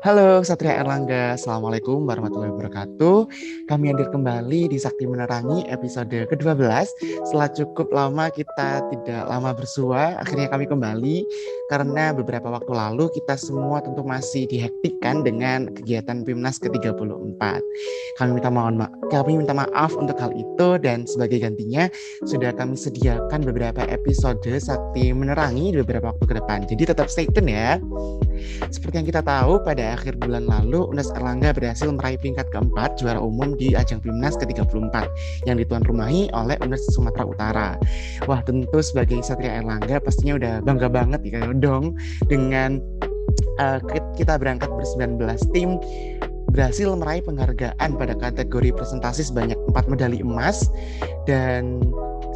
Halo Satria Erlangga, Assalamualaikum warahmatullahi wabarakatuh. Kami hadir kembali di Sakti Menerangi episode ke-12. Setelah cukup lama kita tidak lama bersua, akhirnya kami kembali karena beberapa waktu lalu kita semua tentu masih dihektikkan dengan kegiatan PIMNAS ke-34. Kami minta maaf untuk hal itu dan sebagai gantinya sudah kami sediakan beberapa episode Sakti Menerangi di beberapa waktu ke depan. Jadi tetap stay tune ya. Seperti yang kita tahu, pada akhir bulan lalu UNES Erlangga berhasil meraih peringkat keempat juara umum di ajang PIMNAS ke-34 yang dituan rumahi oleh UNES Sumatera Utara. Wah, tentu sebagai Satria Erlangga pastinya udah bangga banget ya dong dengan kita berangkat ber-19 tim berhasil meraih penghargaan pada kategori presentasi sebanyak 4 medali emas dan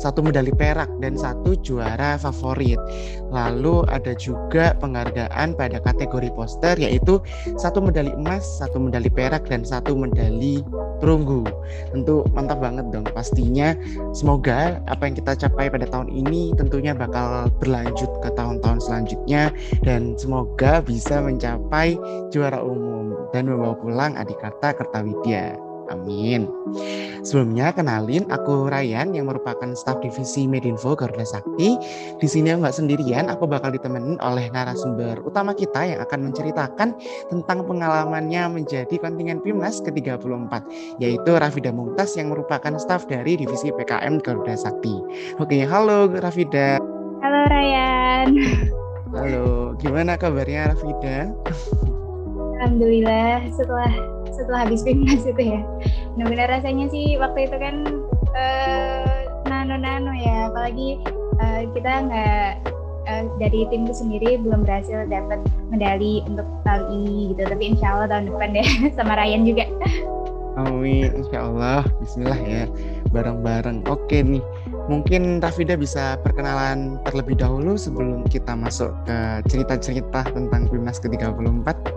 1 medali perak dan 1 juara favorit. Lalu ada juga penghargaan pada kategori poster yaitu 1 medali emas, 1 medali perak dan 1 medali perunggu. Tentu mantap banget dong pastinya. Semoga apa yang kita capai pada tahun ini tentunya bakal berlanjut ke tahun-tahun selanjutnya dan semoga bisa mencapai juara umum dan membawa pulang Adikarta Kertawidya. Amin. Sebelumnya kenalin, aku Ryan yang merupakan staf divisi Medinfo Garuda Sakti. Di sini aku nggak sendirian, aku bakal ditemenin oleh narasumber utama kita yang akan menceritakan tentang pengalamannya menjadi kontingen PIMNAS ke-34, yaitu Rafida Mumtaz yang merupakan staf dari divisi PKM Garuda Sakti. Oke, halo Rafida. Halo Ryan. Halo, gimana kabarnya Rafida? Alhamdulillah setelah habis PIMNAS itu ya. Benar-benar rasanya sih waktu itu kan nano ya, apalagi kita nggak dari timku sendiri belum berhasil dapat medali untuk tahun ini gitu, tapi insya Allah tahun depan deh sama Ryan juga. Amin, insya Allah. Bismillah ya, bareng-bareng. Oke nih, mungkin Rafida bisa perkenalan terlebih dahulu sebelum kita masuk ke cerita-cerita tentang PIMNAS ke-34.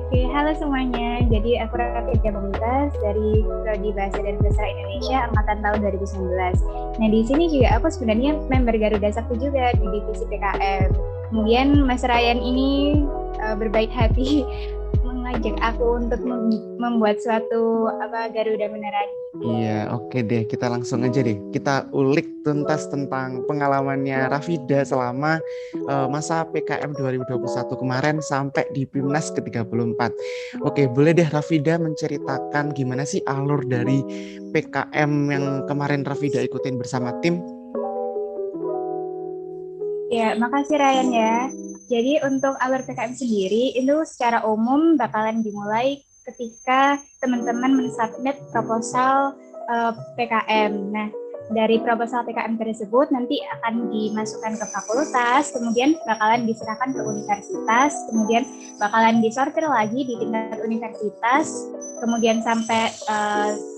Oke, halo semuanya. Jadi aku Rafida Mumtaz dari Prodi Bahasa dan Sastra Indonesia angkatan tahun 2019. Nah, di sini juga aku sebenarnya member Garuda Sakti juga di divisi PKM. Kemudian Mas Ryan ini berbaik hati mengajak aku untuk membuat suatu Garuda Menerangi. Iya, oke deh. Kita langsung aja deh. Kita ulik tuntas tentang pengalamannya Rafida selama masa PKM 2021 kemarin sampai di PIMNAS ke-34. Oke, boleh deh Rafida menceritakan gimana sih alur dari PKM yang kemarin Rafida ikutin bersama tim? Ya, makasih Ryan ya. Jadi untuk alur PKM sendiri itu secara umum bakalan dimulai ketika teman-teman mensubmit proposal PKM. Nah, dari proposal PKM tersebut nanti akan dimasukkan ke fakultas, kemudian bakalan diserahkan ke universitas, kemudian bakalan disortir lagi di tingkat universitas, kemudian sampai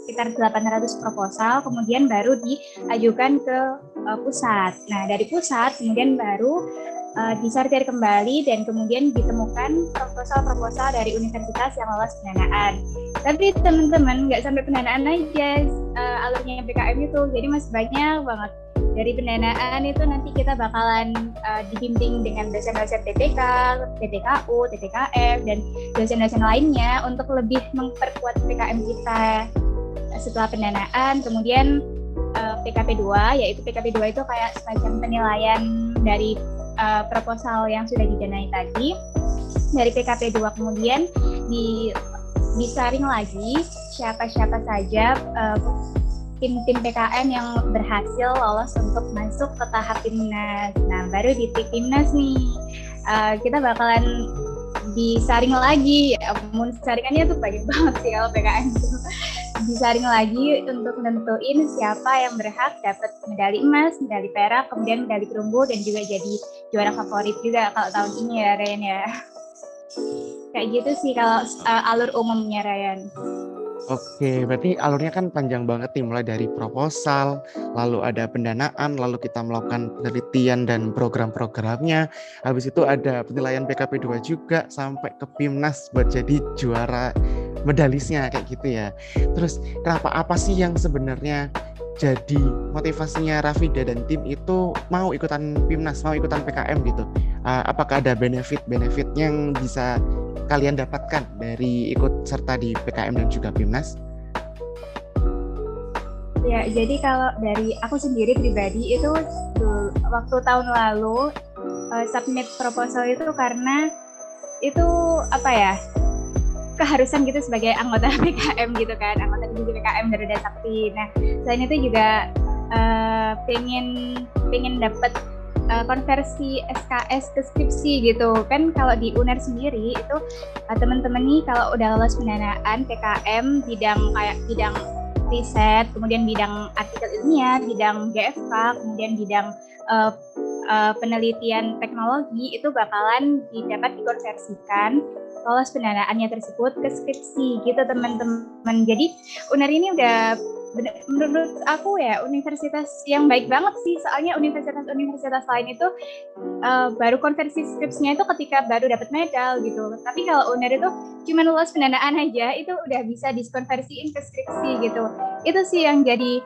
sekitar 800 proposal, kemudian baru diajukan ke pusat. Nah, dari pusat kemudian baru disortir kembali dan kemudian ditemukan proposal-proposal dari universitas yang lolos pendanaan. Tapi teman-teman nggak sampai pendanaan aja alurnya PKM itu, jadi masih banyak banget. Dari pendanaan itu nanti kita bakalan dibimbing dengan dosen-dosen TPK, TPKU, TPKF, dan dosen-dosen lainnya untuk lebih memperkuat PKM kita. Setelah pendanaan, kemudian PKP 2, yaitu PKP 2 itu kayak semacam penilaian dari proposal yang sudah didanai tadi. Dari PKP 2 kemudian disaring lagi siapa-siapa saja tim-tim PKM yang berhasil lolos untuk masuk ke tahap PIMNAS. Nah, baru di PIMNAS nih kita bakalan disaring lagi. Saringannya tuh banyak banget sih kalau PKM itu. Disaring lagi untuk nentuin siapa yang berhak dapat medali emas, medali perak, kemudian medali perunggu dan juga jadi juara favorit juga kalau tahun ini ya Ryan ya. Kayak gitu sih kalau alur umumnya Ryan. Oke, berarti alurnya kan panjang banget nih, mulai dari proposal, lalu ada pendanaan, lalu kita melakukan penelitian dan program-programnya. Habis itu ada penilaian PKP 2 juga sampai ke PIMNAS buat jadi juara medalisnya kayak gitu ya. Terus apa sih yang sebenarnya jadi motivasinya Rafida dan tim itu mau ikutan PIMNAS, mau ikutan PKM gitu? apakah ada benefit yang bisa kalian dapatkan dari ikut serta di PKM dan juga PIMNAS? Ya, jadi kalau dari aku sendiri pribadi itu waktu tahun lalu submit proposal itu karena itu apa ya, keharusan gitu sebagai anggota PKM gitu kan, anggota divisi PKM Garuda Sakti. Nah, selain itu juga pengen dapat konversi SKS ke skripsi gitu kan. Kalau di UNER sendiri itu teman-teman nih kalau udah lolos pendanaan PKM bidang riset, kemudian bidang artikel ilmiah, bidang GFK, kemudian bidang penelitian teknologi itu bakalan dapat dikonversikan lolos pendanaannya tersebut ke skripsi gitu teman-teman. Jadi UNER ini udah menurut aku ya universitas yang baik banget sih, soalnya universitas lain itu baru konversi skripsinya itu ketika baru dapat medal gitu. Tapi kalau UNER itu cuma lulus pendanaan aja itu udah bisa diskonversiin ke skripsi gitu. Itu sih yang jadi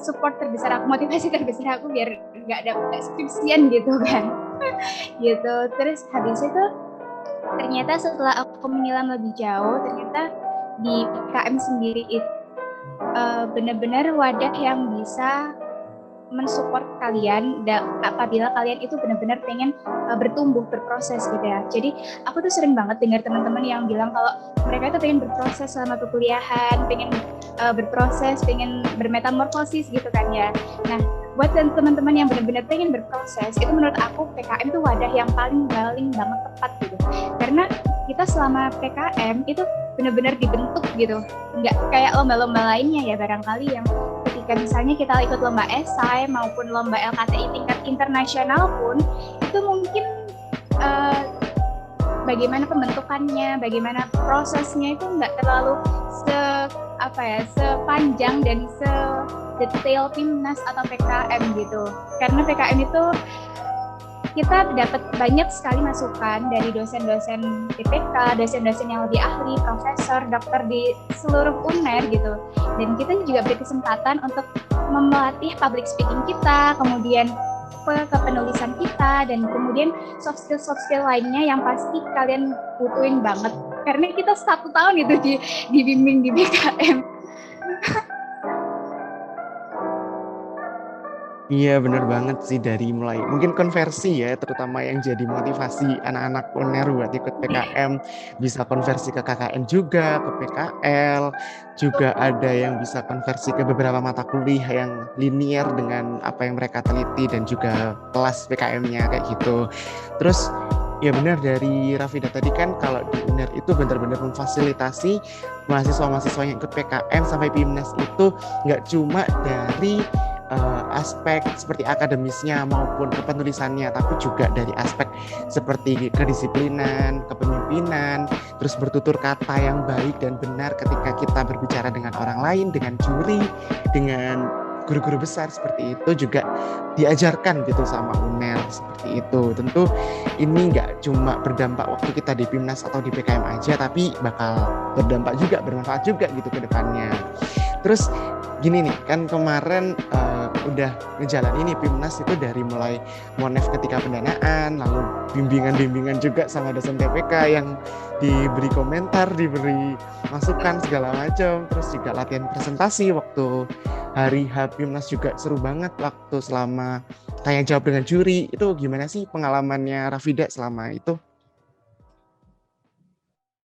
support terbesar aku, motivasi terbesar aku biar nggak dapet skripsian gitu kan. Gitu. Terus habis itu ternyata setelah aku menyelam lebih jauh, ternyata di PKM sendiri itu benar-benar wadah yang bisa mensupport kalian apabila kalian itu benar-benar pengen bertumbuh, berproses gitu ya. Jadi aku tuh sering banget dengar teman-teman yang bilang kalau mereka itu pengen berproses selama perkuliahan, pengen berproses, pengen bermetamorfosis gitu kan ya. Nah, buat teman-teman yang benar-benar pengen berproses, itu menurut aku PKM tuh wadah yang paling banget tepat gitu. Karena kita selama PKM itu benar-benar dibentuk gitu, nggak kayak lomba-lomba lainnya ya barangkali yang ketika misalnya kita ikut lomba esai maupun lomba LKTI tingkat internasional pun itu mungkin bagaimana pembentukannya, bagaimana prosesnya itu nggak terlalu sepanjang dan sedetail PIMNAS atau PKM gitu. Karena PKM itu kita dapat banyak sekali masukan dari dosen-dosen TPK, dosen-dosen yang lebih ahli, profesor, dokter di seluruh UNER gitu. Dan kita juga berkesempatan untuk melatih public speaking kita, kemudian kepenulisan kita, dan kemudian soft skill lainnya yang pasti kalian butuhin banget. Karena kita 1 tahun itu dibimbing di PKM. Iya bener banget sih, dari mulai mungkin konversi ya, terutama yang jadi motivasi anak-anak UNER buat ikut PKM, bisa konversi ke KKN juga, ke PKL, juga ada yang bisa konversi ke beberapa mata kuliah yang linier dengan apa yang mereka teliti dan juga kelas PKM-nya kayak gitu. Terus ya benar dari Rafida tadi kan, kalau di UNER itu benar-benar memfasilitasi mahasiswa-mahasiswa yang ikut PKM sampai PIMNAS itu nggak cuma dari aspek seperti akademisnya maupun kepenulisannya, tapi juga dari aspek seperti kedisiplinan, kepemimpinan, terus bertutur kata yang baik dan benar ketika kita berbicara dengan orang lain, dengan juri, dengan guru-guru besar seperti itu juga diajarkan gitu sama UNER seperti itu. Tentu ini nggak cuma berdampak waktu kita di PIMNAS atau di PKM aja, tapi bakal berdampak juga, bermanfaat juga gitu ke depannya. Terus gini nih, kan kemarin udah ngejalan ini PIMNAS itu dari mulai monef ketika pendanaan, lalu bimbingan juga sama dosen TPK yang diberi komentar, diberi masukan segala macam, terus juga latihan presentasi waktu hari H PIMNAS juga seru banget waktu selama tanya jawab dengan juri. Itu gimana sih pengalamannya Rafida selama itu?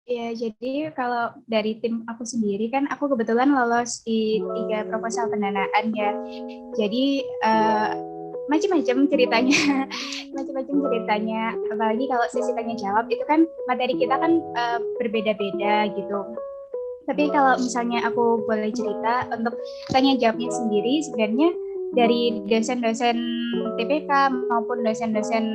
Ya, jadi kalau dari tim aku sendiri kan aku kebetulan lolos di 3 proposal pendanaan ya. Jadi macam-macam ceritanya, apalagi kalau sesi tanya jawab itu kan materi kita kan berbeda-beda gitu. Tapi kalau misalnya aku boleh cerita untuk tanya jawabnya sendiri, sebenarnya dari dosen-dosen TPK maupun dosen-dosen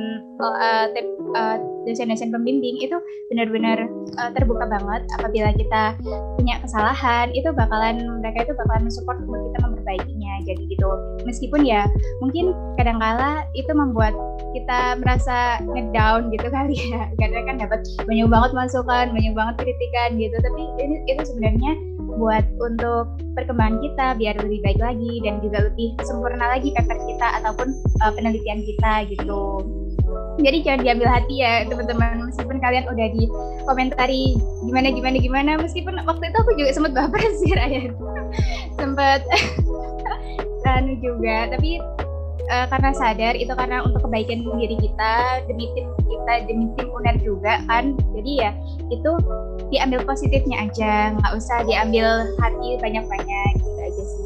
pembimbing itu benar-benar terbuka banget. Apabila kita punya kesalahan, mereka itu bakalan mensupport untuk kita memperbaikinya. Jadi gitu. Meskipun ya mungkin kadang-kala itu membuat kita merasa ngedown gitu kali ya. Karena kan dapat banyak banget masukan, banyak banget kritikan gitu. Tapi itu sebenarnya buat untuk perkembangan kita biar lebih baik lagi dan juga lebih sempurna lagi paper kita ataupun penelitian kita gitu. Jadi jangan diambil hati ya teman-teman, meskipun kalian udah di komentari gimana, meskipun waktu itu aku juga sempat baper sih Ryan, sempat anu juga, tapi karena sadar itu karena untuk kebaikan diri kita, demi tim UNER juga kan, jadi ya itu diambil positifnya aja, nggak usah diambil hati banyak-banyak gitu aja sih.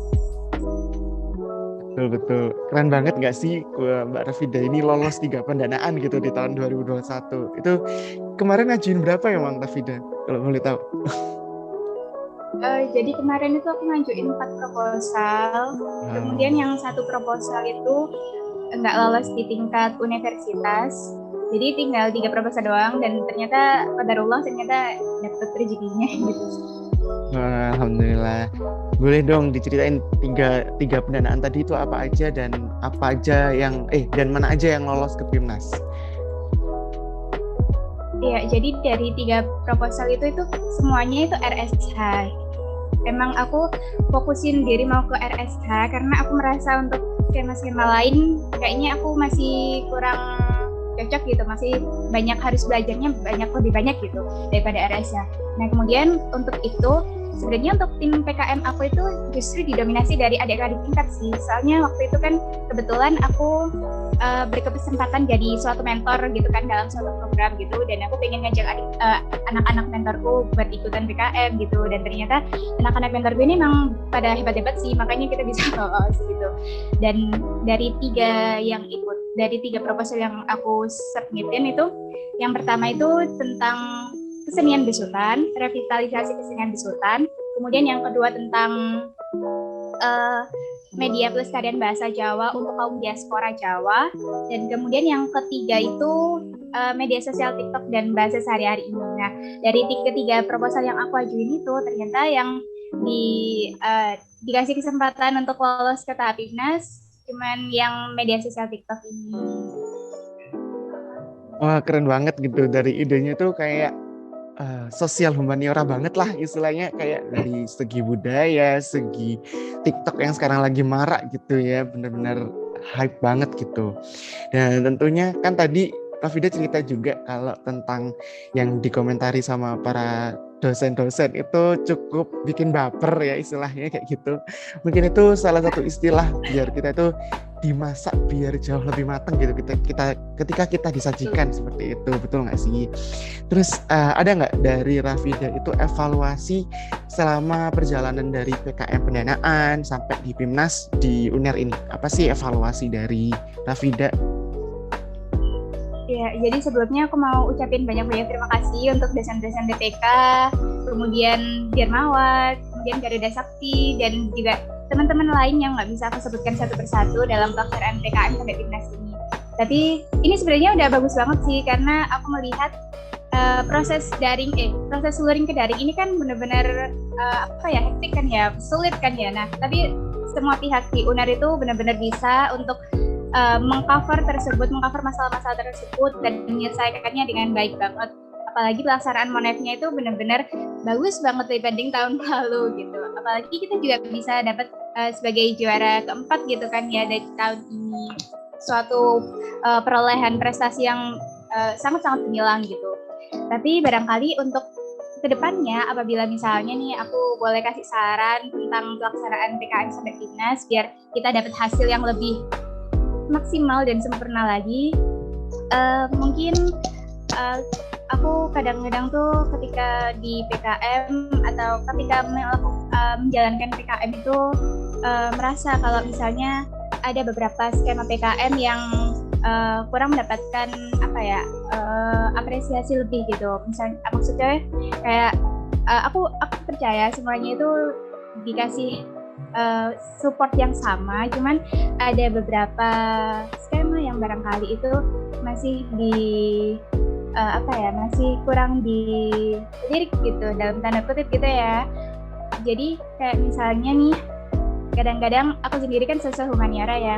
Betul. Keren banget nggak sih Mbak Rafida ini lolos 3 pendanaan gitu di tahun 2021. Itu kemarin ngajuin berapa ya Bang Rafida? Kalau boleh tahu. Jadi kemarin itu aku ngajuin 4 proposal, kemudian Wow. yang satu proposal itu nggak lolos di tingkat universitas, jadi tinggal 3 proposal doang, dan ternyata qadarullah ternyata dapet rezekinya gitu. Wah, alhamdulillah. Boleh dong diceritain tiga pendanaan tadi itu apa aja dan dan mana aja yang lolos ke PIMNAS? Iya, jadi dari 3 proposal itu semuanya itu RSH. Emang aku fokusin diri mau ke RSH karena aku merasa untuk skema-skema lain kayaknya aku masih kurang cocok gitu, masih harus belajarnya lebih banyak gitu daripada RSH. Nah kemudian untuk itu sebenarnya untuk tim PKM aku itu justru didominasi dari adik-adik tingkat sih, soalnya waktu itu kan kebetulan aku berkesempatan jadi suatu mentor gitu kan dalam suatu program gitu, dan aku pengen ngajak anak-anak mentorku buat ikutan PKM gitu, dan ternyata anak-anak mentorku ini memang pada hebat-hebat sih, makanya kita bisa lolos gitu. Dan dari 3 proposal yang aku submitin itu, yang pertama itu tentang kesenian besutan, revitalisasi kesenian besutan. Kemudian yang kedua tentang media pelestarian bahasa Jawa untuk kaum diaspora Jawa. Dan kemudian yang ketiga itu media sosial TikTok dan bahasa sehari-hari ini. Nah, dari ketiga proposal yang aku ajuin itu ternyata yang dikasih kesempatan untuk lolos ke tahap PIMNAS cuman yang media sosial TikTok ini. Wah, keren banget gitu. Dari idenya tuh kayak sosial humaniora banget lah istilahnya, kayak dari segi budaya, segi TikTok yang sekarang lagi marak gitu ya, benar-benar hype banget gitu. Dan tentunya kan tadi Rafida cerita juga kalau tentang yang dikomentari sama para dosen-dosen itu cukup bikin baper ya istilahnya kayak gitu. Mungkin itu salah satu istilah biar kita itu dimasak biar jauh lebih matang gitu ketika kita disajikan seperti itu, betul nggak sih? Terus ada nggak dari Rafida itu evaluasi selama perjalanan dari PKM pendanaan sampai di PIMNAS di UNER ini? Apa sih evaluasi dari Rafida? Ya, jadi sebelumnya aku mau ucapin banyak-banyak terima kasih untuk dosen-dosen DPK, kemudian Dirmawat, kemudian Garuda Sakti, dan juga teman-teman lain yang nggak bisa aku sebutkan satu persatu dalam pelaksanaan PKM sampai PIMNAS ini. Tapi ini sebenarnya udah bagus banget sih, karena aku melihat proses luring ke daring ini kan benar-benar hektik kan ya, sulit kan ya. Nah, tapi semua pihak di UNER itu benar-benar bisa untuk mengcover masalah-masalah tersebut dan menyelesaikannya dengan baik banget. Apalagi pelaksanaan monefnya itu benar-benar bagus banget dibanding tahun lalu gitu. Apalagi kita juga bisa dapat sebagai juara keempat gitu kan ya dari tahun ini. Suatu perolehan prestasi yang sangat-sangat gemilang gitu. Tapi barangkali untuk kedepannya apabila misalnya nih aku boleh kasih saran tentang pelaksanaan PKM sampai PIMNAS biar kita dapat hasil yang lebih maksimal dan sempurna lagi, mungkin aku kadang-kadang tuh ketika di PKM atau ketika menjalankan PKM itu merasa kalau misalnya ada beberapa skema PKM yang kurang mendapatkan apresiasi lebih gitu. Misalnya maksudnya kayak aku percaya semuanya itu dikasih support yang sama, cuman ada beberapa skema yang barangkali itu masih masih kurang dilirik gitu dalam tanda kutip gitu ya. Jadi kayak misalnya nih, kadang-kadang aku sendiri kan sosial humaniora ya,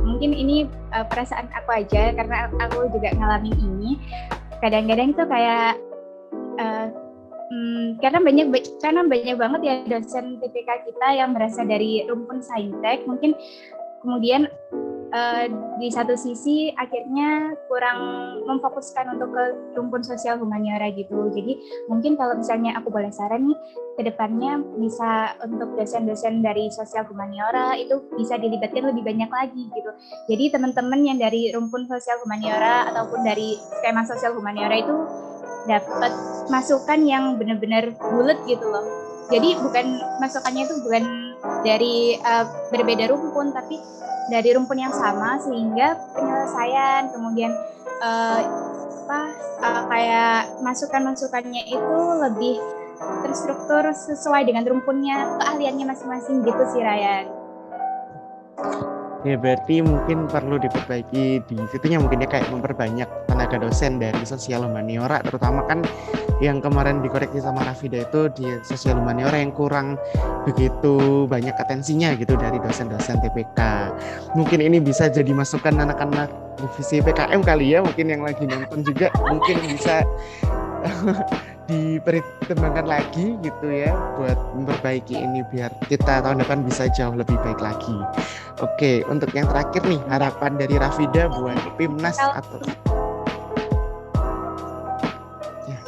mungkin ini perasaan aku aja karena aku juga ngalamin ini. Kadang-kadang itu kayak karena banyak banget ya dosen TPK kita yang berasal dari rumpun saintek, mungkin kemudian di satu sisi akhirnya kurang memfokuskan untuk ke rumpun sosial humaniora gitu. Jadi mungkin kalau misalnya aku boleh saran nih, kedepannya bisa untuk dosen-dosen dari sosial humaniora itu bisa dilibatkan lebih banyak lagi gitu. Jadi teman-teman yang dari rumpun sosial humaniora ataupun dari skema sosial humaniora itu dapat masukan yang benar-benar bulat gitu loh. Jadi masukannya itu bukan dari berbeda rumpun, tapi dari rumpun yang sama, sehingga penyelesaian kemudian kayak masukan-masukannya itu lebih terstruktur sesuai dengan rumpunnya, keahliannya masing-masing gitu sih Ryan. Ya berarti mungkin perlu diperbaiki di situnya, mungkin ya kayak memperbanyak tenaga dosen dari sosial humaniora, terutama kan yang kemarin dikoreksi sama Rafida itu di sosial humaniora yang kurang begitu banyak atensinya gitu dari dosen-dosen TPK. Mungkin ini bisa jadi masukan anak-anak divisi PKM kali ya, mungkin yang lagi nonton juga mungkin bisa dipertimbangkan lagi gitu ya buat memperbaiki ini biar kita tahun depan bisa jauh lebih baik lagi. Oke, untuk yang terakhir nih, harapan dari Rafida buat Pimnas atau ya.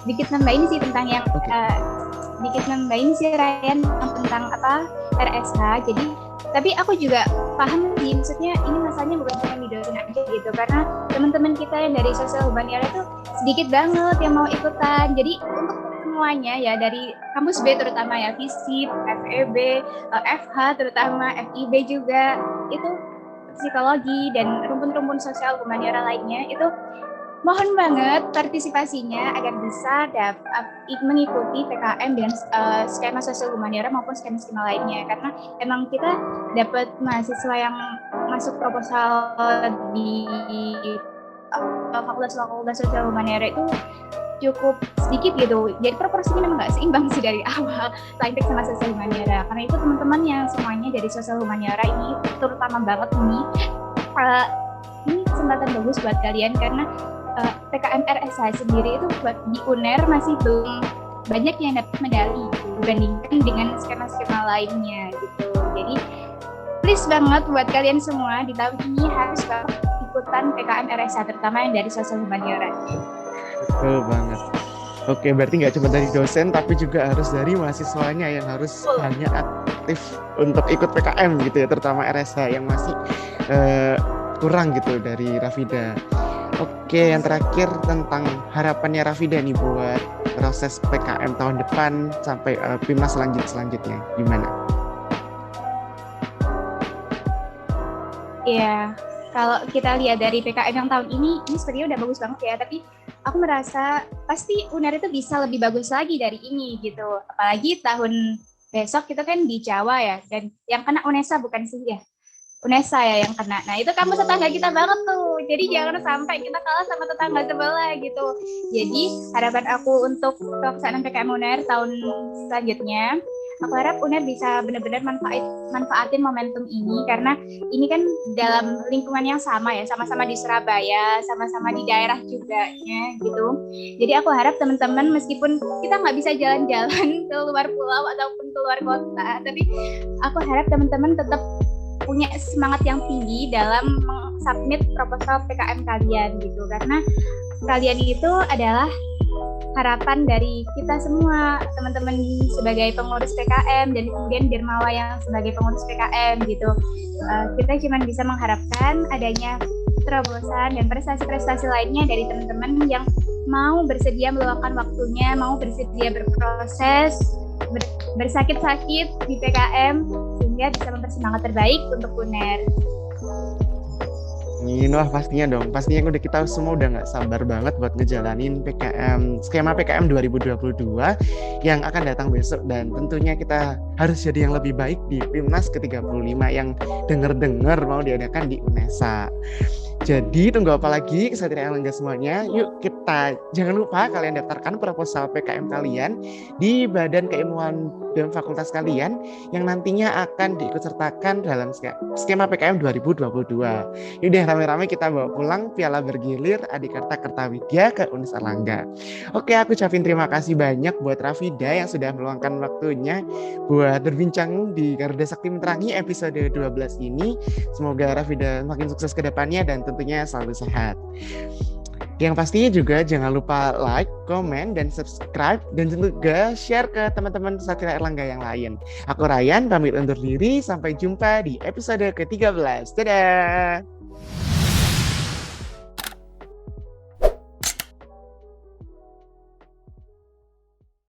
Dikit nambahin sih tentang yang Ryan tentang RSH. Jadi tapi aku juga paham sih, maksudnya ini masalahnya bukan cuma di dosen aja gitu, karena teman-teman kita yang dari sosial humaniora itu sedikit banget yang mau ikutan. Jadi untuk semuanya ya, dari kampus B terutama ya, FISIP, FEB, FH terutama, FIB juga, itu psikologi dan rumpun-rumpun sosial humaniora lainnya, itu mohon banget partisipasinya agar bisa mengikuti PKM dengan skema sosial humaniora maupun skema-skema lainnya, karena emang kita dapat mahasiswa yang masuk proposal di fakultas sosial humaniora itu cukup sedikit gitu, jadi proporsinya memang nggak seimbang sih dari awal saintek sama sosial humaniora. Karena itu teman-teman yang semuanya dari sosial humaniora ini terutama banget ini kesempatan bagus buat kalian, karena PKM RSH sendiri itu buat di UNER masih belum banyak yang dapat medali gitu, dibandingkan dengan skema-skema lainnya gitu. Jadi please banget buat kalian semua di tahun ini harus banget ikutan PKM RSH, terutama yang dari sosial humaniora. Betul banget. Oke, berarti nggak cuma dari dosen tapi juga harus dari mahasiswanya yang harus banyak aktif untuk ikut PKM gitu ya, terutama RSH yang masih kurang gitu dari Rafida. Oke, yang terakhir tentang harapannya Rafida nih buat proses PKM tahun depan sampai Pimnas selanjutnya gimana? Iya, kalau kita lihat dari PKM yang tahun ini sebenarnya udah bagus banget ya, tapi aku merasa pasti UNER itu bisa lebih bagus lagi dari ini gitu. Apalagi tahun besok kita kan di Jawa ya, dan yang kena UNESA bukan sih ya? UNESA ya yang kena. Nah itu kampus tetangga kita banget tuh. Jadi jangan sampai kita kalah sama tetangga sebelah gitu. Jadi harapan aku untuk pelaksanaan PKM UNER tahun selanjutnya, aku harap UNER bisa benar-benar manfaatin momentum ini, karena ini kan dalam lingkungan yang sama ya, sama-sama di Surabaya, sama-sama di daerah juga ya gitu. Jadi aku harap teman-teman meskipun kita nggak bisa jalan-jalan ke luar pulau ataupun ke luar kota, tapi aku harap teman-teman tetap punya semangat yang tinggi dalam submit proposal PKM kalian gitu, karena kalian itu adalah harapan dari kita semua, teman-teman sebagai pengurus PKM dan kemudian Dirmawa yang sebagai pengurus PKM gitu. Kita cuma bisa mengharapkan adanya terobosan dan prestasi-prestasi lainnya dari teman-teman yang mau bersedia meluangkan waktunya, mau bersedia berproses, bersakit-sakit di PKM sehingga bisa mempersemangat terbaik untuk UNER. Wah pastinya dong, pastinya udah kita semua udah nggak sabar banget buat ngejalanin skema PKM 2022 yang akan datang besok, dan tentunya kita harus jadi yang lebih baik di Pimnas ke-35 yang denger-dengar mau diadakan di UNESA. Jadi tunggu apa lagi Kesatria Erlangga semuanya, yuk kita jangan lupa kalian daftarkan proposal PKM kalian di Badan Keilmuan dan fakultas kalian yang nantinya akan diikutsertakan dalam skema PKM 2022. Yaudah rame-rame kita bawa pulang piala bergilir Adikarta Kertawidya ke Unis Erlangga. Oke, aku ucapin terima kasih banyak buat Rafida yang sudah meluangkan waktunya buat berbincang di Garuda Sakti Menerangi episode 12 ini. Semoga Rafida makin sukses ke depannya dan tentunya selalu sehat. Yang pastinya juga jangan lupa like, komen, dan subscribe, dan juga share ke teman-teman Satria Erlangga yang lain. Aku Ryan, pamit undur diri. Sampai jumpa di episode ke-13. Dadah!